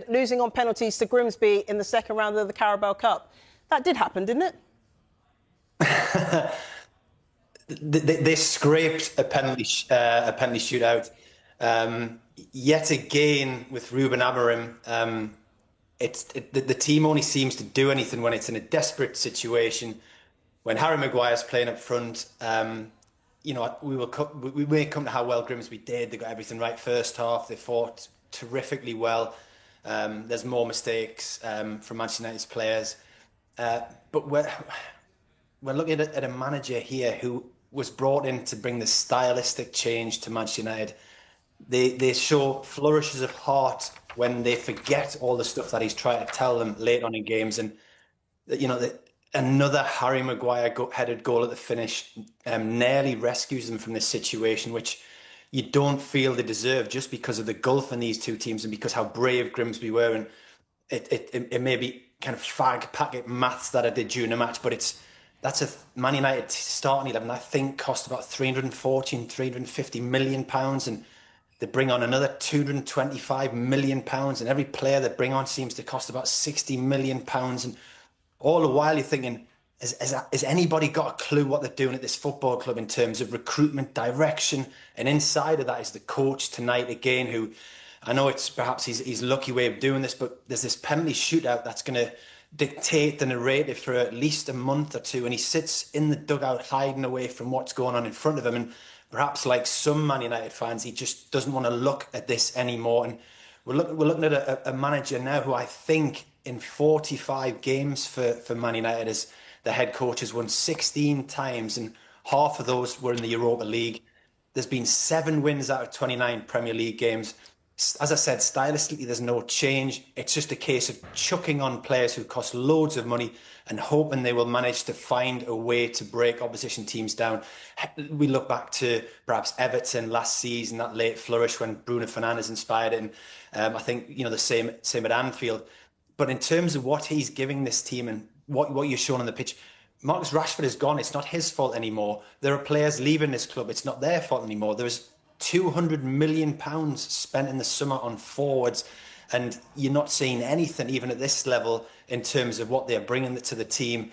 losing on penalties to Grimsby in the second round of the Carabao Cup. That did happen, didn't it? They scraped a penalty shootout. Yet again, with Rúben Amorim, the team only seems to do anything when it's in a desperate situation. When Harry Maguire's playing up front, we may come to how well Grimsby did. They got everything right first half. They fought terrifically well. There's more mistakes from Manchester United's players, but we're looking at a manager here who was brought in to bring the stylistic change to Manchester United. They show flourishes of heart when they forget all the stuff that he's trying to tell them late on in games, and another Harry Maguire headed goal at the finish nearly rescues them from this situation, which you don't feel they deserve just because of the gulf in these two teams and because how brave Grimsby were. And it may be kind of fag packet maths that I did during the match, but that's a Man United starting 11, I think, cost about 340 and 350 million pounds, and they bring on another 225 million pounds, and every player they bring on seems to cost about 60 million pounds. And all the while you're thinking, has anybody got a clue what they're doing at this football club in terms of recruitment, direction? And inside of that is the coach tonight again, who I know it's perhaps his lucky way of doing this, but there's this penalty shootout that's going to dictate the narrative for at least a month or two, and he sits in the dugout hiding away from what's going on in front of him. And perhaps like some Man United fans, he just doesn't want to look at this anymore. And we're looking at a manager now who I think in 45 games for Man United as the head coach has won 16 times, and half of those were in the Europa League. There's been 7 wins out of 29 Premier League games. As I said, stylistically, there's no change. It's just a case of chucking on players who cost loads of money and hoping they will manage to find a way to break opposition teams down. We look back to perhaps Everton last season, that late flourish when Bruno Fernandes inspired it. And I think, the same at Anfield. But in terms of what he's giving this team and what you're showing on the pitch, Marcus Rashford is gone. It's not his fault anymore. There are players leaving this club. It's not their fault anymore. There's £200 million spent in the summer on forwards, and you're not seeing anything even at this level in terms of what they're bringing to the team.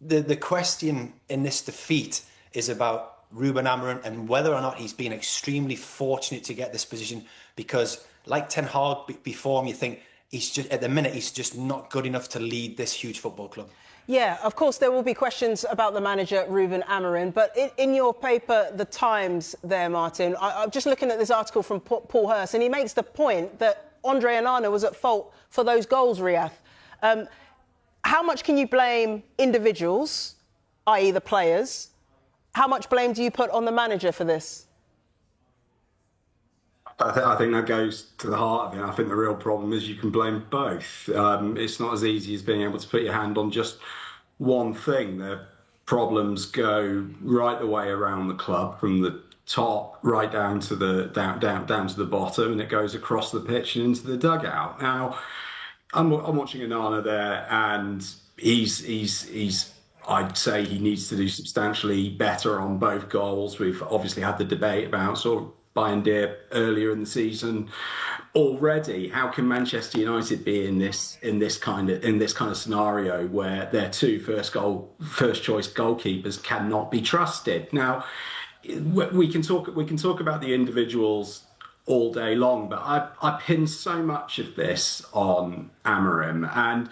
The question in this defeat is about Rúben Amorim and whether or not he's been extremely fortunate to get this position, because like Ten Hag before him, you think at the minute he's just not good enough to lead this huge football club. Yeah, of course, there will be questions about the manager, Rúben Amorim. But in your paper, The Times there, Martin, I'm just looking at this article from Paul Hurst, and he makes the point that Andre Onana was at fault for those goals, Riyadh. How much can you blame individuals, i.e. the players? How much blame do you put on the manager for this? I think that goes to the heart of it. I think the real problem is you can blame both. It's not as easy as being able to put your hand on just one thing. The problems go right the way around the club, from the top right down to the down to the bottom, and it goes across the pitch and into the dugout. Now, I'm watching Onana there, and he's I'd say he needs to do substantially better on both goals. We've obviously had the debate about sort of Bayern dear earlier in the season already. How can Manchester United be in this kind of scenario where their 2 first choice goalkeepers cannot be trusted? Now, we can talk about the individuals all day long, but I pin so much of this on Amorim, and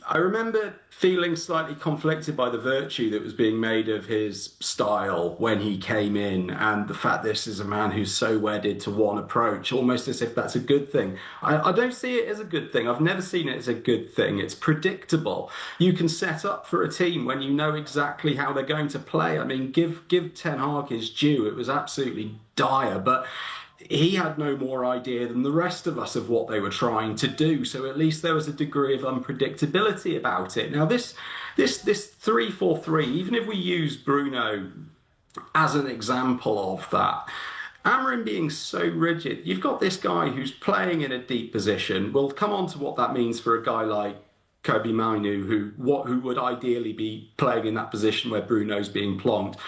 I remember feeling slightly conflicted by the virtue that was being made of his style when he came in, and the fact this is a man who's so wedded to one approach, almost as if that's a good thing. I don't see it as a good thing. I've never seen it as a good thing. It's predictable. You can set up for a team when you know exactly how they're going to play. I mean, give Ten Hag his due. It was absolutely dire, but he had no more idea than the rest of us of what they were trying to do. So at least there was a degree of unpredictability about it. Now, this 3-4-3, even if we use Bruno as an example of that, Amorim being so rigid, you've got this guy who's playing in a deep position. We'll come on to what that means for a guy like Kobe Mainu, who would ideally be playing in that position where Bruno's being plonked.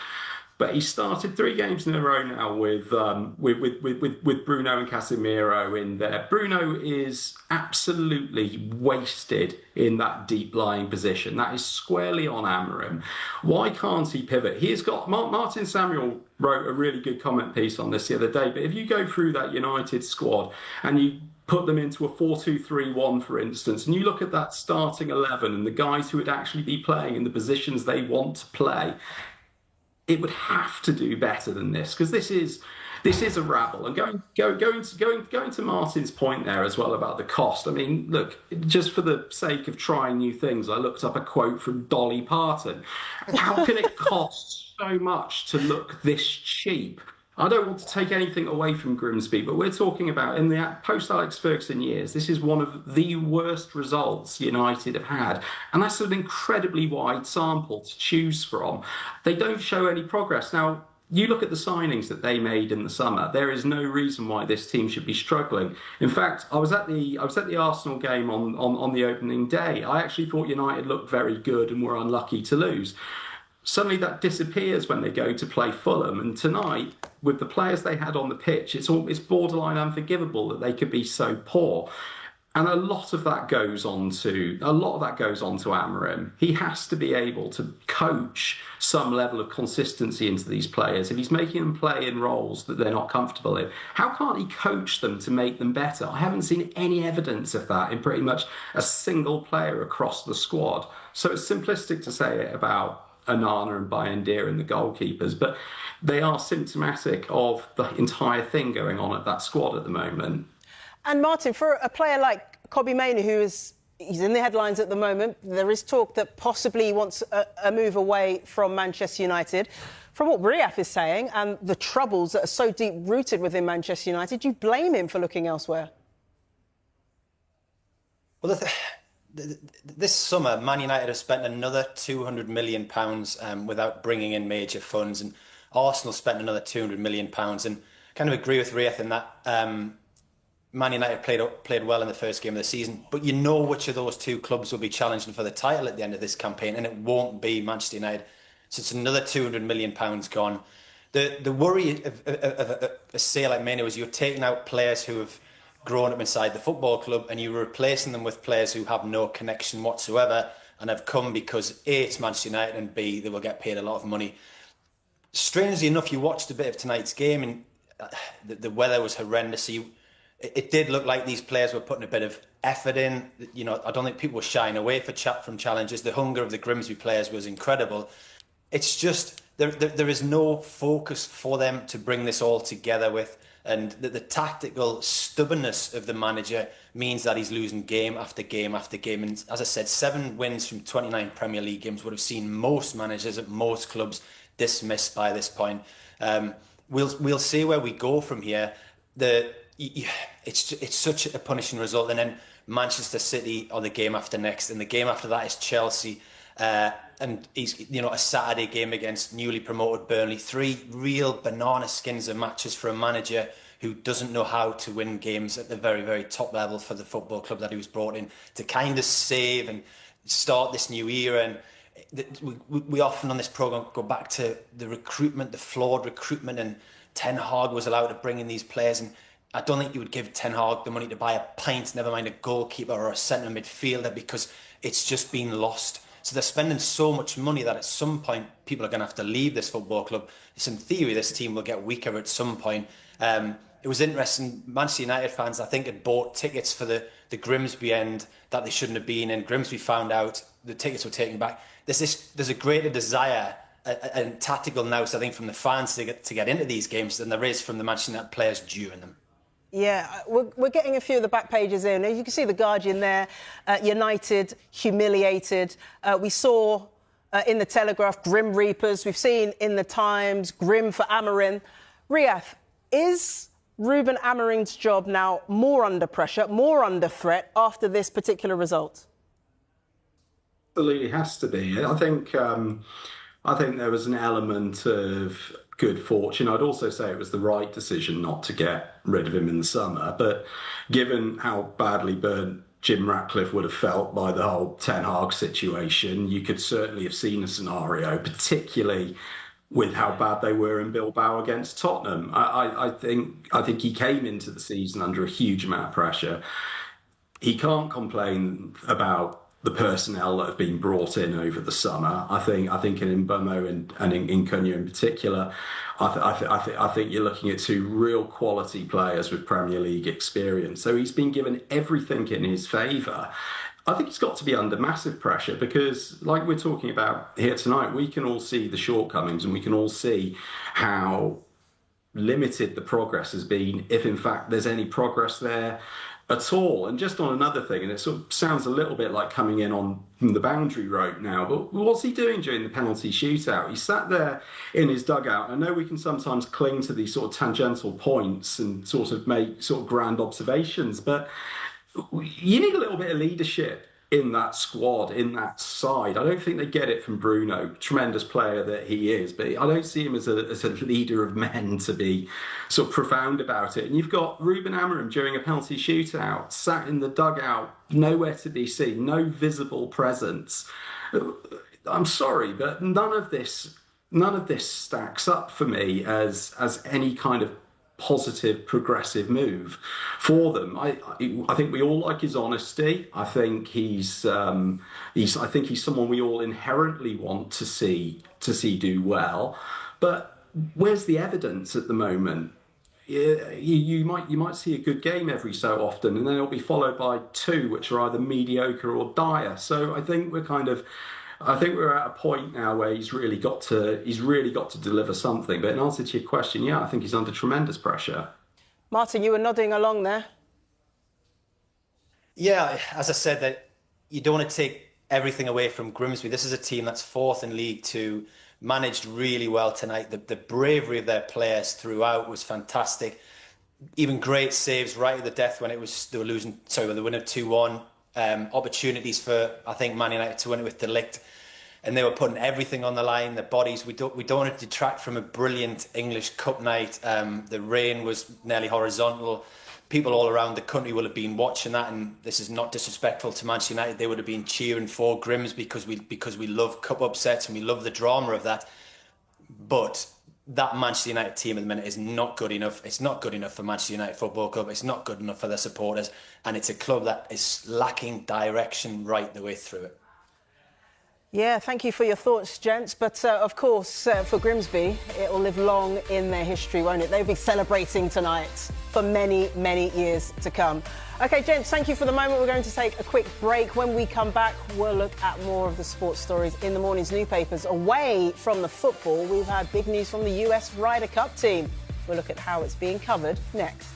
But he started 3 games in a row now with Bruno and Casemiro in there. Bruno is absolutely wasted in that deep lying position. That is squarely on Amorim. Why can't he pivot? He has got Martin Samuel wrote a really good comment piece on this the other day. But if you go through that United squad and you put them into a 4-2-3-1, for instance, and you look at that starting 11 and the guys who would actually be playing in the positions they want to play, it would have to do better than this, because this is a rabble. And going to Martin's point there as well about the cost. I mean, look, just for the sake of trying new things, I looked up a quote from Dolly Parton. How can it cost so much to look this cheap? I don't want to take anything away from Grimsby, but we're talking about, in the post-Alex Ferguson years, this is one of the worst results United have had. And that's an incredibly wide sample to choose from. They don't show any progress. Now, you look at the signings that they made in the summer, there is no reason why this team should be struggling. In fact, I was at the Arsenal game on the opening day. I actually thought United looked very good and were unlucky to lose. Suddenly that disappears when they go to play Fulham. And tonight, with the players they had on the pitch, it's borderline unforgivable that they could be so poor. And a lot of that goes on to Amorim. He has to be able to coach some level of consistency into these players. If he's making them play in roles that they're not comfortable in, how can't he coach them to make them better? I haven't seen any evidence of that in pretty much a single player across the squad. So it's simplistic to say it about Onana and Bayindir and the goalkeepers, but they are symptomatic of the entire thing going on at that squad at the moment. And Martin, for a player like Kobbie Mainoo, he's in the headlines at the moment, there is talk that possibly he wants a move away from Manchester United. From what Riyadh is saying and the troubles that are so deep-rooted within Manchester United, do you blame him for looking elsewhere? Well, this summer, Man United have spent another £200 million without bringing in major funds, and Arsenal spent another £200 million. And kind of agree with Riyadh in that Man United played well in the first game of the season, but you know which of those two clubs will be challenging for the title at the end of this campaign, and it won't be Manchester United. So it's another £200 million gone. The worry of a sale like Mainoo is you're taking out players who have grown up inside the football club and you're replacing them with players who have no connection whatsoever and have come because A, it's Manchester United, and B, they will get paid a lot of money. Strangely enough, you watched a bit of tonight's game and the weather was horrendous. So it did look like these players were putting a bit of effort in. You know, I don't think people were shying away from challenges. The hunger of the Grimsby players was incredible. It's just there is no focus for them to bring this all together with. And the tactical stubbornness of the manager means that he's losing game after game after game. And as I said, 7 wins from 29 Premier League games would have seen most managers at most clubs dismissed by this point. We'll see where we go from here. It's such a punishing result. And then Manchester City are the game after next, and the game after that is Chelsea. And he's, a Saturday game against newly promoted Burnley. 3 real banana skins of matches for a manager who doesn't know how to win games at the very, very top level for the football club that he was brought in to kind of save and start this new era. And we often on this programme go back to the recruitment, the flawed recruitment, and Ten Hag was allowed to bring in these players. And I don't think you would give Ten Hag the money to buy a pint, never mind a goalkeeper or a centre midfielder, because it's just been lost. So they're spending so much money that at some point people are going to have to leave this football club. It's in theory this team will get weaker at some point. It was interesting, Manchester United fans, I think, had bought tickets for the Grimsby end that they shouldn't have been in. Grimsby found out the tickets were taken back. There's a greater desire and tactical nous, I think, from the fans to get into these games than there is from the Manchester United players during them. Yeah, we're getting a few of the back pages in. You can see the Guardian there, United, humiliated. We saw in the Telegraph, Grim Reapers. We've seen in the Times, grim for Amorim. Riyadh, is Rúben Amorim's job now more under pressure, more under threat after this particular result? Absolutely has to be. I think there was an element of good fortune. I'd also say it was the right decision not to get rid of him in the summer. But given how badly burnt Jim Ratcliffe would have felt by the whole Ten Hag situation, you could certainly have seen a scenario, particularly with how bad they were in Bilbao against Tottenham. I think he came into the season under a huge amount of pressure. He can't complain about the personnel that have been brought in over the summer. I think in Mbemo and in Cunha in particular, I think you're looking at two real quality players with Premier League experience. So he's been given everything in his favour. I think he's got to be under massive pressure because, like we're talking about here tonight, we can all see the shortcomings and we can all see how limited the progress has been, if in fact there's any progress there at all. And just on another thing, and it sort of sounds a little bit like coming in on the boundary rope now, but what's he doing during the penalty shootout? He sat there in his dugout. I know we can sometimes cling to these sort of tangential points and sort of make sort of grand observations, but you need a little bit of leadership in that squad, in that side. I don't think they get it from Bruno, tremendous player that he is, but I don't see him as a leader of men to be sort of profound about it. And you've got Rúben Amorim during a penalty shootout, sat in the dugout, nowhere to be seen, no visible presence. I'm sorry, but none of this stacks up for me as any kind of positive, progressive move for them. I think we all like his honesty. I think he's someone we all inherently want to see do well. But where's the evidence at the moment? You might see a good game every so often, and then it'll be followed by two which are either mediocre or dire. So I think we're at a point now where he's really got to deliver something. But in answer to your question, yeah, I think he's under tremendous pressure. Martin, you were nodding along there. Yeah, as I said, that you don't want to take everything away from Grimsby. This is a team that's fourth in League Two, managed really well tonight. The bravery of their players throughout was fantastic. Even great saves right at the death when they were losing. Sorry, when they win 2-1. Opportunities for, I think, Man United to win it with Delict, and they were putting everything on the line. The bodies. We don't want to detract from a brilliant English Cup night. The rain was nearly horizontal. People all around the country will have been watching that, and this is not disrespectful to Manchester United. They would have been cheering for Grimsby because we love cup upsets and we love the drama of that. But that Manchester United team at the minute is not good enough. It's not good enough for Manchester United Football Club. It's not good enough for their supporters. And it's a club that is lacking direction right the way through it. Yeah, thank you for your thoughts, gents. But of course, for Grimsby, it will live long in their history, won't it? They'll be celebrating tonight for many, many years to come. OK, gents, thank you for the moment. We're going to take a quick break. When we come back, we'll look at more of the sports stories in the morning's newspapers. Away from the football, we've had big news from the US Ryder Cup team. We'll look at how it's being covered next.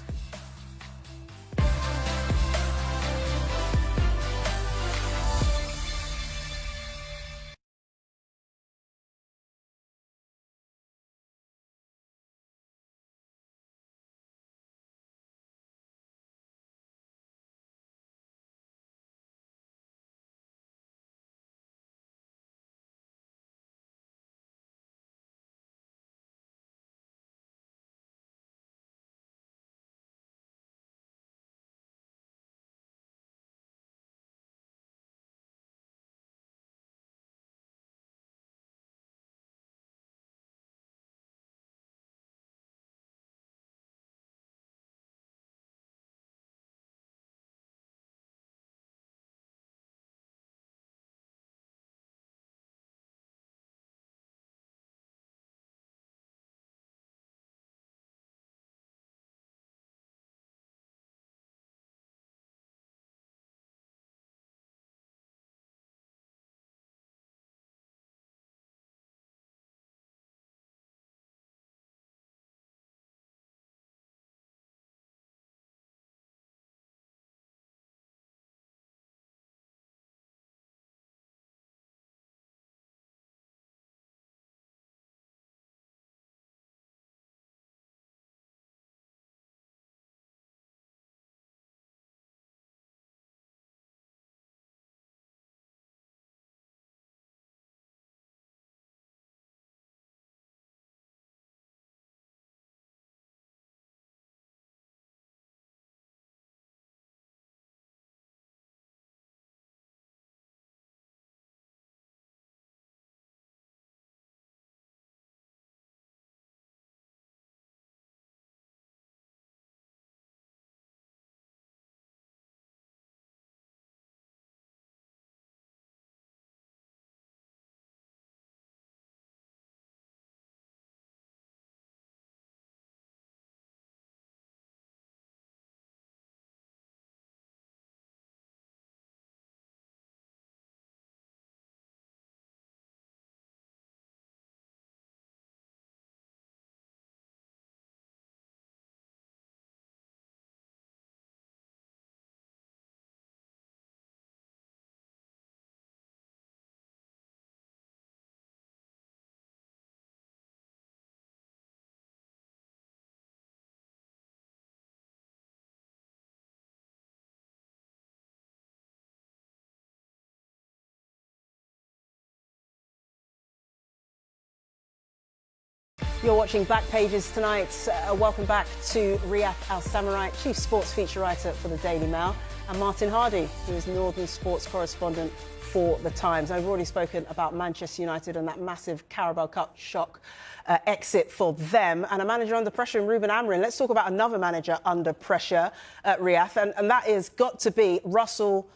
You're watching Back Pages tonight. Welcome back to Riyadh Al Samurai, Chief Sports Feature Writer for the Daily Mail, and Martin Hardy, who is Northern Sports Correspondent for The Times. I've already spoken about Manchester United and that massive Carabao Cup shock exit for them, and a manager under pressure in Rúben Amorim. Let's talk about another manager under pressure at Riyadh, and that is got to be Russell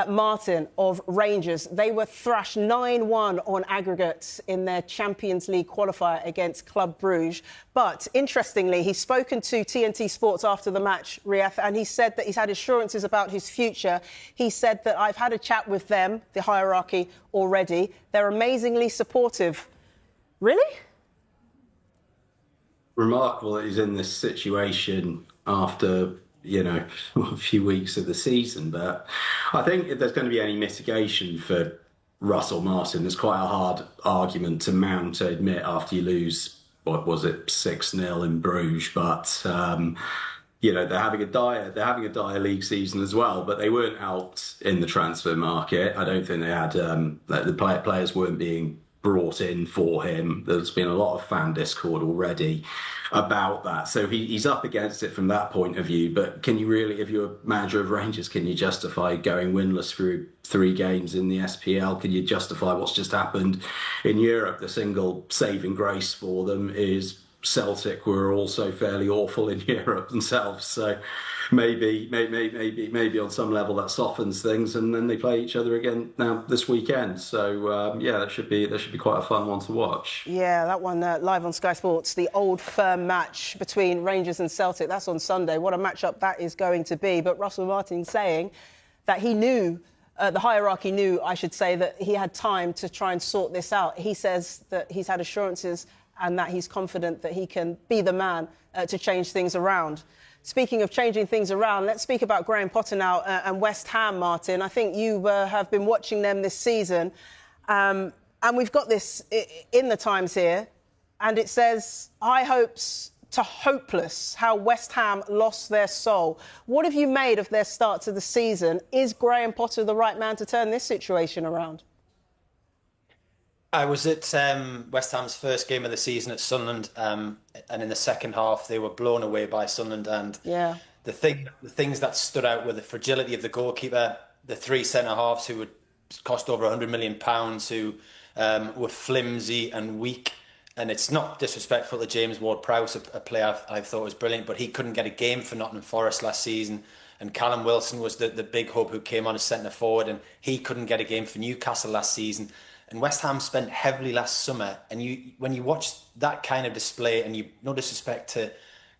Martin of Rangers. They were thrashed 9-1 on aggregate in their Champions League qualifier against Club Brugge. But interestingly, he's spoken to TNT Sports after the match, Riyadh, and he said that he's had assurances about his future. He said that I've had a chat with them, the hierarchy, already. They're amazingly supportive. Really? Remarkable that he's in this situation after, a few weeks of the season. But I think if there's going to be any mitigation for Russell Martin, there's quite a hard argument to mount, to admit, after you lose, 6-0 in Bruges. But they're having a dire league season as well. But they weren't out in the transfer market. I don't think they had the players weren't being brought in for him. There's been a lot of fan discord already about that. So he's up against it from that point of view. But can you really, if you're a manager of Rangers, can you justify going winless through 3 games in the SPL? Can you justify what's just happened in Europe? The single saving grace for them is Celtic were also fairly awful in Europe themselves. So maybe on some level that softens things, and then they play each other again now this weekend. So that should be quite a fun one to watch. Yeah, that one live on Sky Sports, the old firm match between Rangers and Celtic. That's on Sunday. What a matchup that is going to be. But Russell Martin saying that he knew, the hierarchy knew, I should say, that he had time to try and sort this out. He says that he's had assurances and that he's confident that he can be the man to change things around. Speaking of changing things around, let's speak about Graham Potter now and West Ham, Martin. I think you have been watching them this season, and we've got this in the Times here, and it says, high hopes to hopeless, how West Ham lost their soul. What have you made of their start to the season? Is Graham Potter the right man to turn this situation around? I was at West Ham's first game of the season at Sunderland, and in the second half they were blown away by Sunderland. And the things that stood out were the fragility of the goalkeeper, the 3 centre-halves who would cost over £100 million, who were flimsy and weak. And it's not disrespectful to James Ward-Prowse, a player I thought was brilliant, but he couldn't get a game for Nottingham Forest last season. And Callum Wilson was the big hope who came on as centre-forward, and he couldn't get a game for Newcastle last season. And West Ham spent heavily last summer. And when you watch that kind of display, and no disrespect to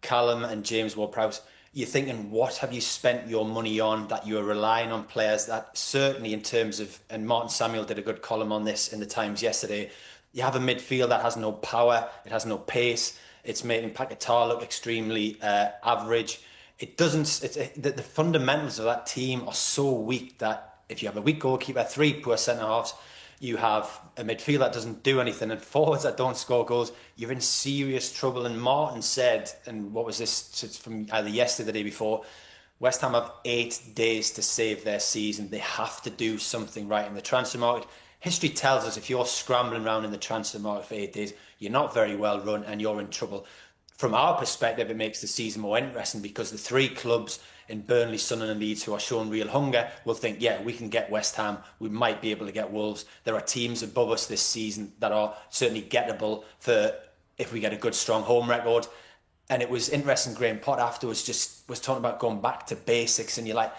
Callum and James Ward-Prowse, you're thinking, what have you spent your money on that you are relying on players that certainly in terms of, and Martin Samuel did a good column on this in the Times yesterday, you have a midfield that has no power, it has no pace, it's making Paquetá look extremely average. The fundamentals of that team are so weak that if you have a weak goalkeeper, 3 poor centre-halves, you have a midfield that doesn't do anything and forwards that don't score goals, you're in serious trouble. And Martin said, and what was this, it's from either yesterday or the day before, West Ham have 8 days to save their season. They have to do something right in the transfer market. History tells us if you're scrambling around in the transfer market for 8 days, you're not very well run and you're in trouble. From our perspective, it makes the season more interesting because the 3 clubs in Burnley, Sunderland and Leeds who are showing real hunger will think, yeah, we can get West Ham, we might be able to get Wolves. There are teams above us this season that are certainly gettable for if we get a good, strong home record. And it was interesting, Graham Potter afterwards just was talking about going back to basics, and you're like,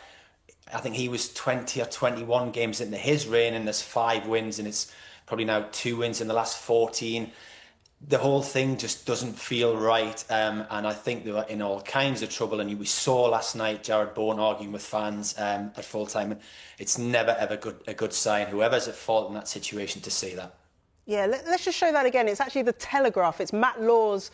I think he was 20 or 21 games into his reign and there's 5 wins and it's probably now 2 wins in the last 14. The whole thing just doesn't feel right, and I think they were in all kinds of trouble. And we saw last night Jared Bowen arguing with fans at full time, and it's never ever a good sign. Whoever's at fault in that situation to say that. Yeah, let's just show that again. It's actually the Telegraph. It's Matt Law's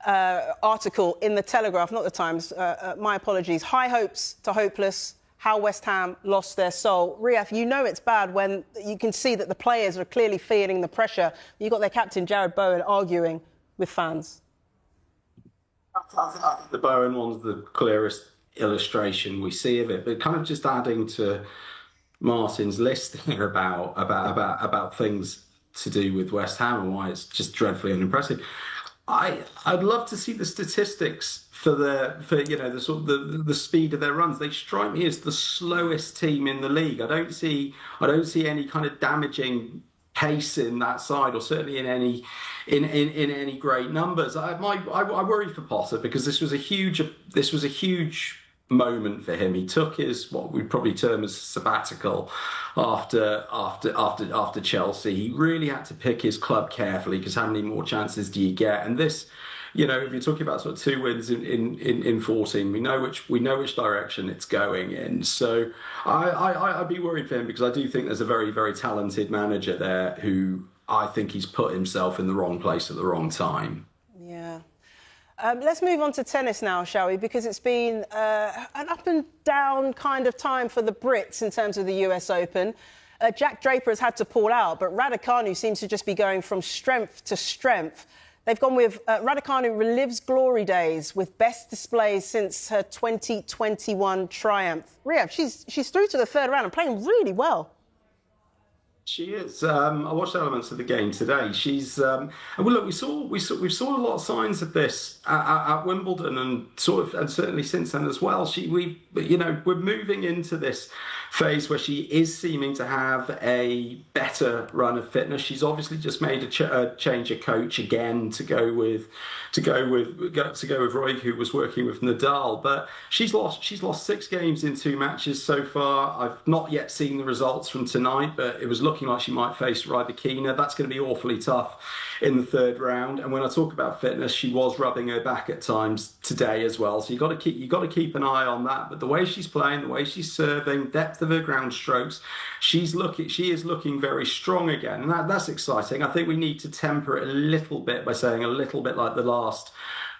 article in the Telegraph, not the Times. My apologies. High hopes to hopeless. How West Ham lost their soul. Riyadh, you know it's bad when you can see that the players are clearly feeling the pressure. You've got their captain, Jared Bowen, arguing with fans. The Bowen one's the clearest illustration we see of it, but kind of just adding to Martin's list there about things to do with West Ham and why it's just dreadfully unimpressive. I'd love to see the statistics for the sort of the speed of their runs. They strike me as the slowest team in the league. I don't see any kind of damaging pace in that side, or certainly in any great numbers. I worry for Potter, because this was a huge moment for him. He took his, what we'd probably term as sabbatical after Chelsea. He really had to pick his club carefully, because how many more chances do you get? And this, if you're talking about sort of 2 wins in 14, we know which direction it's going in. So I'd be worried for him, because I do think there's a very, very talented manager there who I think he's put himself in the wrong place at the wrong time. Yeah. Let's move on to tennis now, shall we? Because it's been an up and down kind of time for the Brits in terms of the US Open. Jack Draper has had to pull out, but Raducanu seems to just be going from strength to strength. They've gone with Raducanu relives glory days with best displays since her 2021 triumph. Riyadh, she's through to the third round and playing really well. She is. I watched elements of the game today. She's and well, look, we saw a lot of signs of this at Wimbledon, and certainly since then as well. We're moving into this phase where she is seeming to have a better run of fitness. She's obviously just made a change of coach again to go with Roy, who was working with Nadal. But she's lost 6 games in 2 matches so far. I've not yet seen the results from tonight, but it was looking like she might face Rybakina. That's going to be awfully tough in the third round. And when I talk about fitness, she was rubbing her back at times today as well. So you got to keep an eye on that. But the way she's playing, the way she's serving, depth of her ground strokes, she is looking very strong again, and that's exciting. I think we need to temper it a little bit by saying a little bit like the last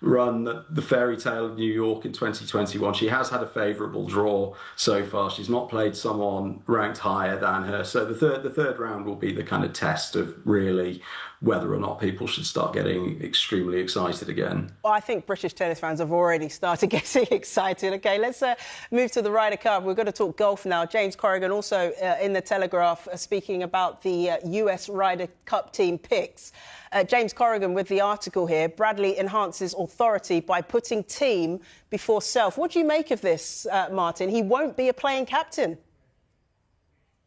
run, the fairytale of New York in 2021. She has had a favourable draw so far. She's not played someone ranked higher than her. So the third round will be the kind of test of really whether or not people should start getting extremely excited again. Well, I think British tennis fans have already started getting excited. OK, let's move to the Ryder Cup. We're going to talk golf now. James Corrigan also in the Telegraph speaking about the US Ryder Cup team picks. James Corrigan with the article here. Bradley enhances authority by putting team before self. What do you make of this, Martin? He won't be a playing captain.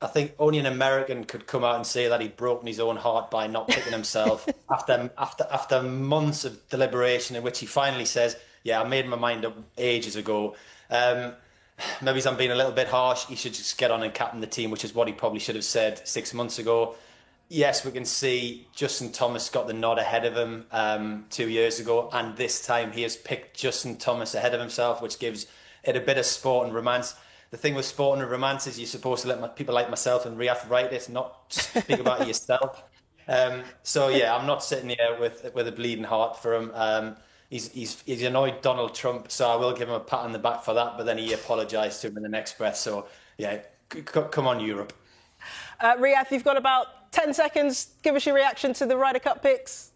I think only an American could come out and say that he'd broken his own heart by not picking himself after months of deliberation, in which he finally says, yeah, I made my mind up ages ago. Maybe I'm being a little bit harsh. He should just get on and captain the team, which is what he probably should have said 6 months ago. Yes, we can see Justin Thomas got the nod ahead of him 2 years ago, and this time he has picked Justin Thomas ahead of himself, which gives it a bit of sport and romance. The thing with sport and romance is you're supposed to let people like myself and Riyadh write it, not speak about it yourself. So yeah, I'm not sitting here with a bleeding heart for him. He's annoyed Donald Trump, so I will give him a pat on the back for that. But then he apologised to him in the next breath. So yeah, come on, Europe. Riyadh, you've got about 10 seconds. Give us your reaction to the Ryder Cup picks.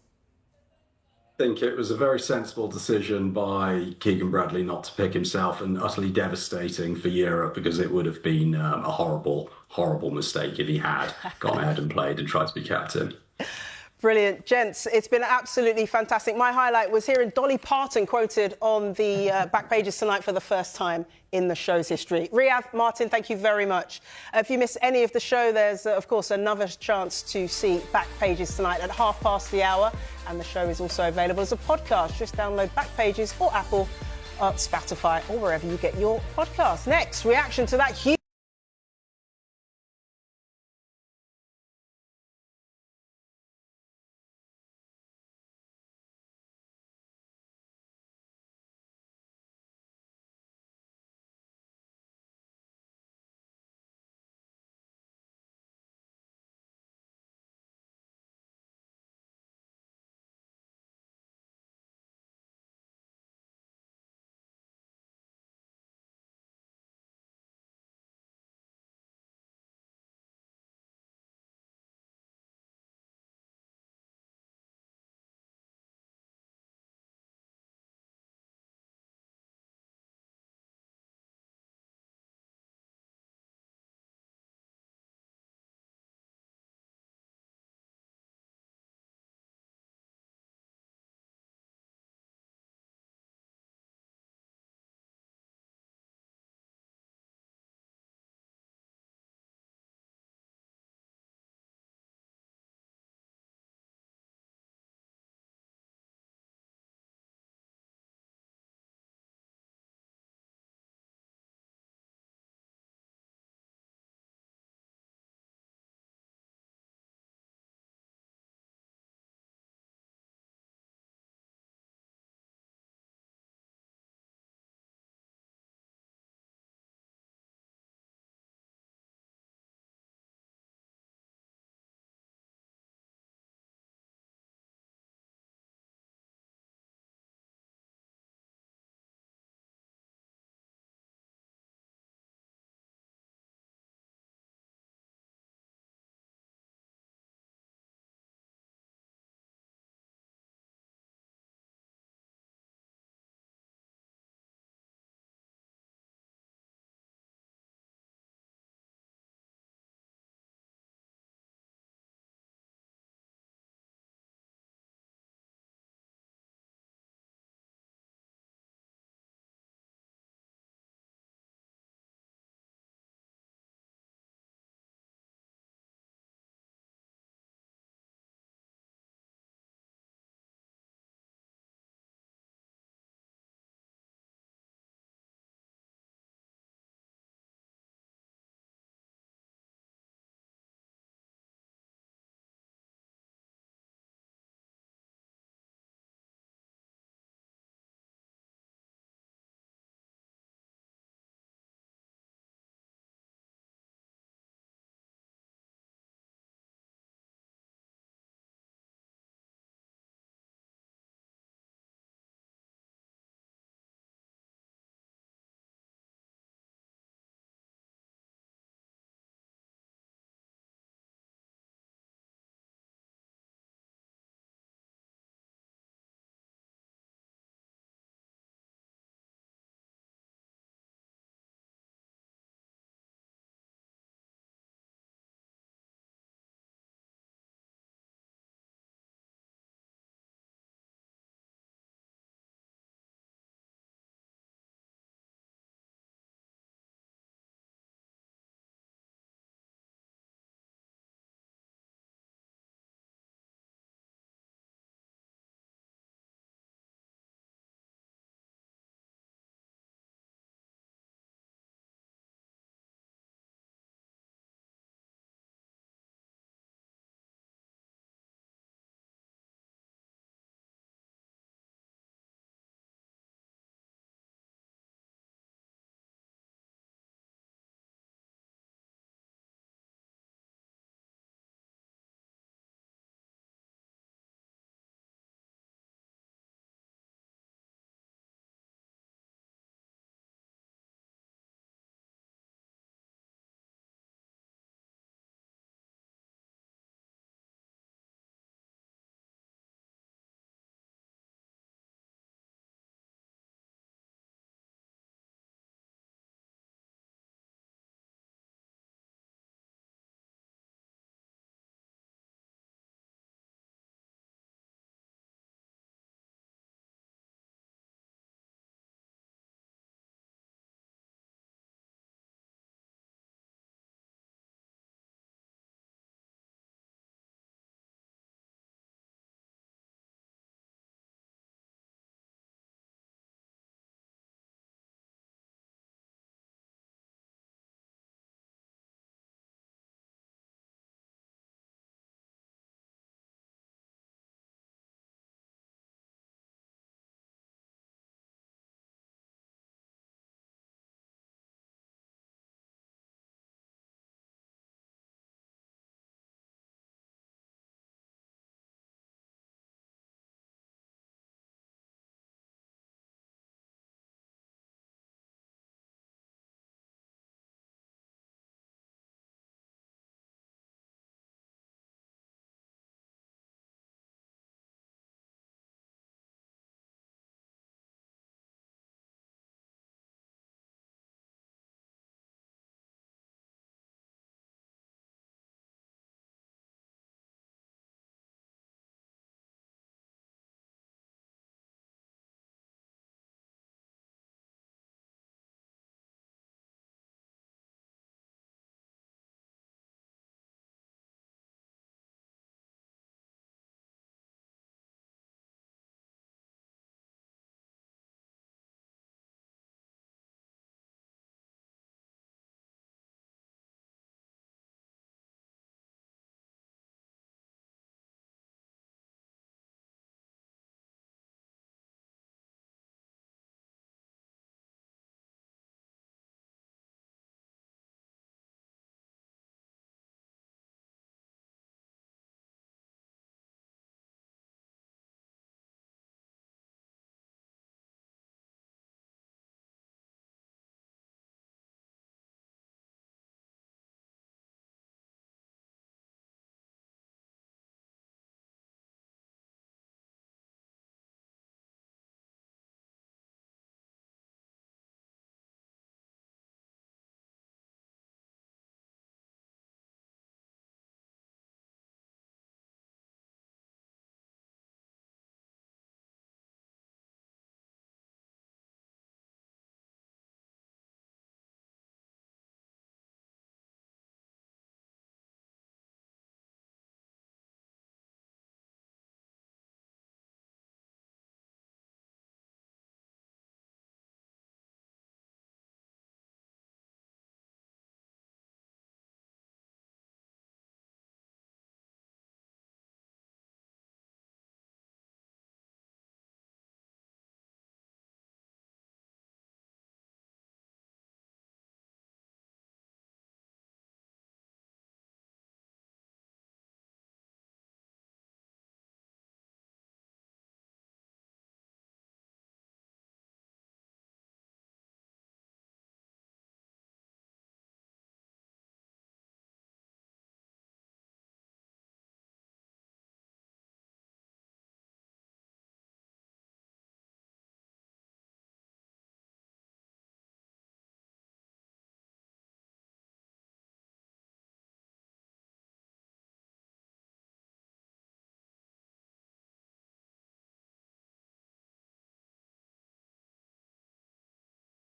I think it was a very sensible decision by Keegan Bradley not to pick himself, and utterly devastating for Europe, because it would have been a horrible, horrible mistake if he had gone ahead and played and tried to be captain. Brilliant. Gents, it's been absolutely fantastic. My highlight was hearing Dolly Parton quoted on the back pages tonight for the first time in the show's history. Riyadh, Martin, thank you very much. If you missed any of the show, there's, of course, another chance to see back pages tonight at hour. And the show is also available as a podcast. Just download Back Pages or Apple, Spotify, or wherever you get your podcasts. Next, reaction to that huge